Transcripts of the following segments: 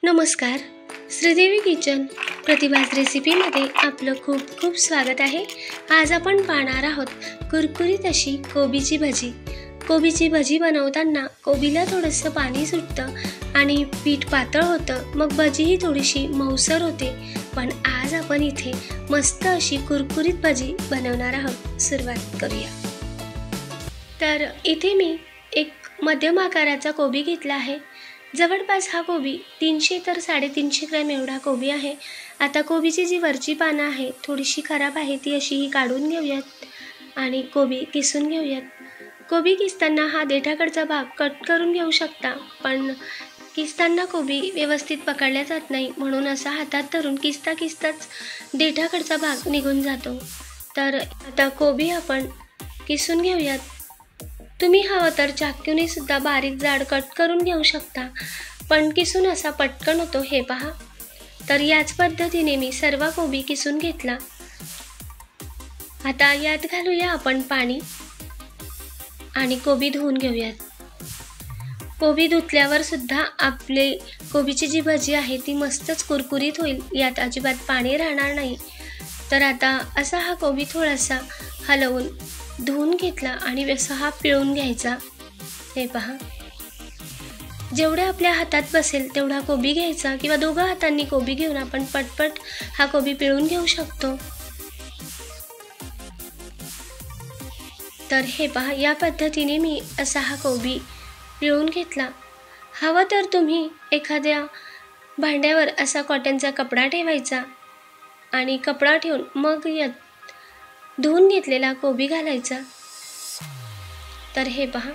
नमस्कार. श्रीदेवी किचन प्रतिभास रेसिपीमध्ये आपलं खूप खूप स्वागत आहे. आज आपण पाहणार आहोत कुरकुरीत अशी कोबीची भजी. कोबीची भजी बनवताना कोबीला थोडंसं पाणी सुटतं आणि पीठ पातळ होतं, मग भजीही थोडीशी मऊसर होते. पण आज आपण इथे मस्त अशी कुरकुरीत भजी बनवणार आहोत. सुरुवात करूया. तर इथे मी एक मध्यम आकाराचा कोबी घेतला आहे. जवळपास हा कोबी 300 ते 350 ग्रॅम एवढा कोबी आहे. आता कोबीची जी वरची पानं आहे थोडीशी खराब आहे, ती अशी काढून घेऊयात आणि कोबी किसून घेऊयात. कोबी किसताना हा देठाकडचा भाग कट करून घेऊ शकता, पण किसताना कोबी व्यवस्थित पकडला जात नाही, म्हणून असा हातात धरून किसताच देठाकडचा भाग निघून जातो. तर आता कोबी आपण किसून घेऊयात. तुम्ही हवं तर चाकूने सुद्धा बारीक जाड कट करून घेऊ शकता, पण किसून असा पटकन होतो, हे पहा. तर याच पद्धतीने मी सर्व कोबी किसून घेतला. आता यात घालूया आपण पाणी आणि कोबी धुवून घेऊयात. कोबी धुतल्यावर सुद्धा आपले कोबीची जी भजी आहे ती मस्तच कुरकुरीत होईल, यात अजिबात पाणी राहणार नाही. तर आता असा हा कोबी थोडासा हलवून धुवून घेतला आणि असा हा पिळून घ्यायचा. हे पहा, जेवढ्या आपल्या हातात बसेल तेवढा कोबी घ्यायचा, किंवा दोघं हातांनी कोबी घेऊन आपण पटपट हा कोबी पिळून घेऊ शकतो. तर हे पहा, या पद्धतीने मी असा हा कोबी पिळून घेतला. हवं तर तुम्ही एखाद्या भांड्यावर असा कॉटनचा कपडा ठेवायचा आणि कपडा ठेवून मग यात धुवून घेतलेला कोबी घालायचा. तर हे पहा,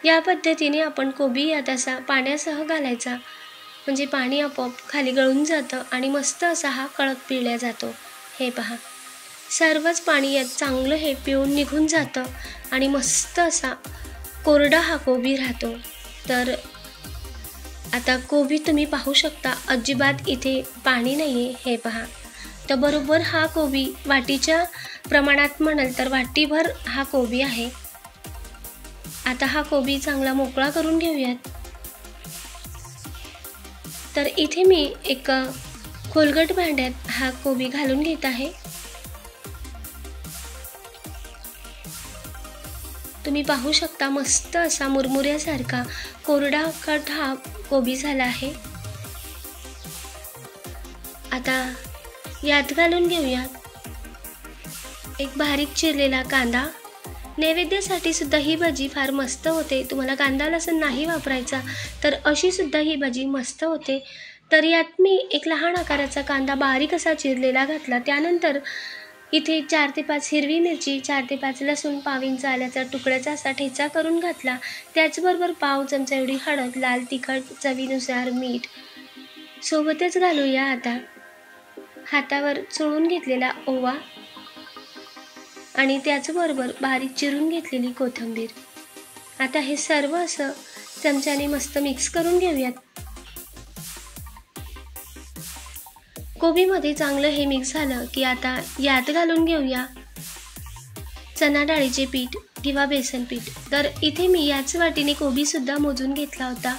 या पद्धतीने आपण कोबी यात असा पाण्यासह घालायचा, म्हणजे पाणी आपोआप खाली गळून जातं आणि मस्त असा हा कळक पिळला जातो. हे पहा, सर्वच पाणी यात चांगलं हे पिळून निघून जातं आणि मस्त असा कोरडा हा कोबी राहतो. तर आता कोबी तुम्ही पाहू शकता, अजिबात इथे पाणी नाही आहे. हे पहा, तर बरोबर हा कोबी वाटीच्या प्रमाणात म्हणाल तर वाटीभर हा कोबी आहे. आता हा कोबी चांगला मोकळा करून घेऊयात. तर इथे मी एक खोलगट भांड्यात हा कोबी घालून घेत आहे. तुम्ही पाहू शकता, मस्त असा मुरमुऱ्यासारखा कोरडा कट हा कोबी झाला आहे. आता यात घालून घेऊयात एक बारीक चिरलेला कांदा. नैवेद्यासाठी सुद्धा ही भाजी फार मस्त होते. तुम्हाला कांदा लसूण नाही वापरायचा तर अशी सुद्धा ही भाजी मस्त होते. तर यात मी एक लहान आकाराचा कांदा बारीक असा चिरलेला घातला. त्यानंतर इथे 4 ते 5 हिरवी मिरची, 4 ते 5 लसूण, पाव इंच आल्याचा तुकड्याचा असा ठेचा करून घातला. त्याचबरोबर पाव चमचा एवढी हळद, लाल तिखट, चवीनुसार मीठ. सोबतच घालूया आता हातावर चोळून घेतलेला ओवा आणि त्याचबरोबर बारीक चिरून घेतलेली कोथिंबीर. आता हे सर्व असं चमच्याने मस्त मिक्स करून घेऊयात. कोबीमध्ये चांगलं हे मिक्स झालं की आता यात घालून घेऊया चणा डाळीचे पीठ किंवा बेसन पीठ. तर इथे मी याच वाटीने कोबी सुद्धा मोजून घेतला होता.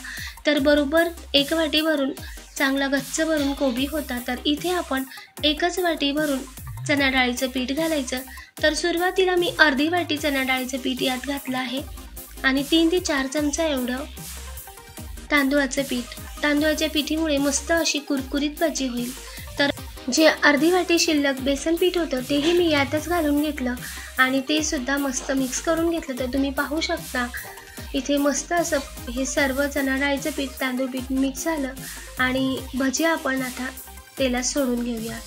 तर बरोबर 1 वाटी भरून चांगला गच्च भरून कोबी होता. तर इथे आपण 1च वाटी भरून चणा डाळीचं पीठ घालायचं. तर सुरुवातीला मी अर्धी वाटी चणा डाळीचं पीठ यात घातलं आहे आणि 3 ते 4 चमचा एवढं तांदूळाचं पीठ. तांदूळाच्या पिठीमुळे मस्त अशी कुरकुरीत भजी होईल. तर जे अर्धी वाटी शिल्लक बेसन पीठ होतं तेही मी यातच घालून घेतलं आणि ते सुद्धा मस्त मिक्स करून घेतलं. तर तुम्ही पाहू शकता, इथे मस्त असं हे सर्व चणा डाळीचं पीठ, तांदूळ पीठ मिक्स झालं आणि भजी आपण आता तेलात सोडून घेऊया.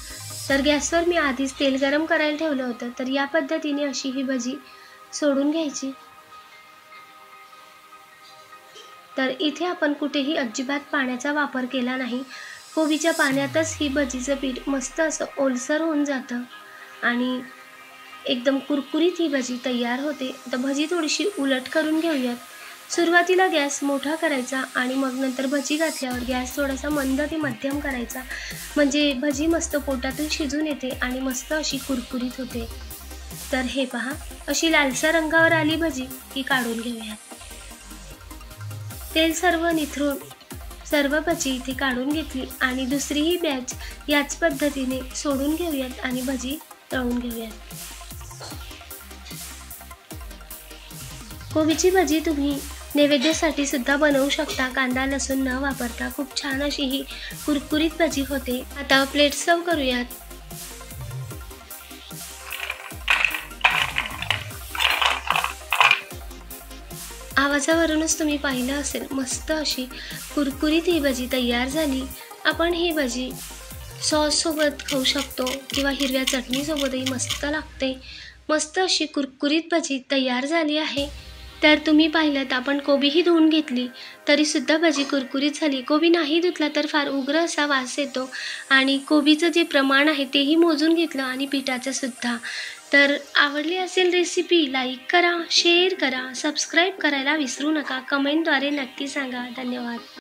तर गॅसवर मी आधीच तेल गरम करायला ठेवलं होतं. तर या पद्धतीने अशी ही भजी सोडून घ्यायची. तर इथे आपण कुठेही अजिबात पाण्याचा वापर केला नाही. कोबीच्या पाण्यातच ही भजीचं पीठ मस्त असं ओलसर होऊन जातं आणि एकदम कुरकुरीत ही भजी तयार होते. तर भजी थोडीशी उलट करून घेऊयात. सुरुवातीला गॅस मोठा करायचा आणि मग नंतर भजी घातल्यावर गॅस थोडासा मंद ते मध्यम करायचा, म्हणजे भजी मस्त पोटातून शिजून येते आणि मस्त अशी कुरकुरीत होते. तर हे पहा, अशी लालसर रंगावर आली भजी की काढून घेऊयात. तेल सर्व निथरून सर्व भजी इथे काढून घेतली आणि दुसरीही बॅच याच पद्धतीने सोडून घेऊयात आणि भजी तळून घेऊयात। कोबीची भजी तुम्ही नैवेद्यासाठी सुद्धा बनवू शकता। कांदा लसूण न वापरता खूप छान अशी ही कुरकुरीत भजी होते। आता प्लेट सर्व करूयात। आवाजावरूनच तुम्ही पाहिलं असेल, मस्त अशी कुरकुरीत ही भजी तयार झाली। आपण ही भजी सॉस सोबत खाऊ शकतो किंवा हिरव्या चटणीसोबतही मस्त लागते। मस्त अशी कुरकुरीत भजी तयार झाली आहे। तर तुम्ही पाहिलं तर आपण कोबीही धुवून घेतली तरीसुद्धा भजी कुरकुरीत झाली। कोबी नाही धुतला तर फार उग्र असा वास येतो आणि कोबीचं जे प्रमाण आहे तेही मोजून घेतलं आणि पिठाचं सुद्धा। तर आवडली असेल रेसिपी लाईक करा, शेअर करा, सबस्क्राईब करायला विसरू नका। कमेंटद्वारे नक्की सांगा। धन्यवाद।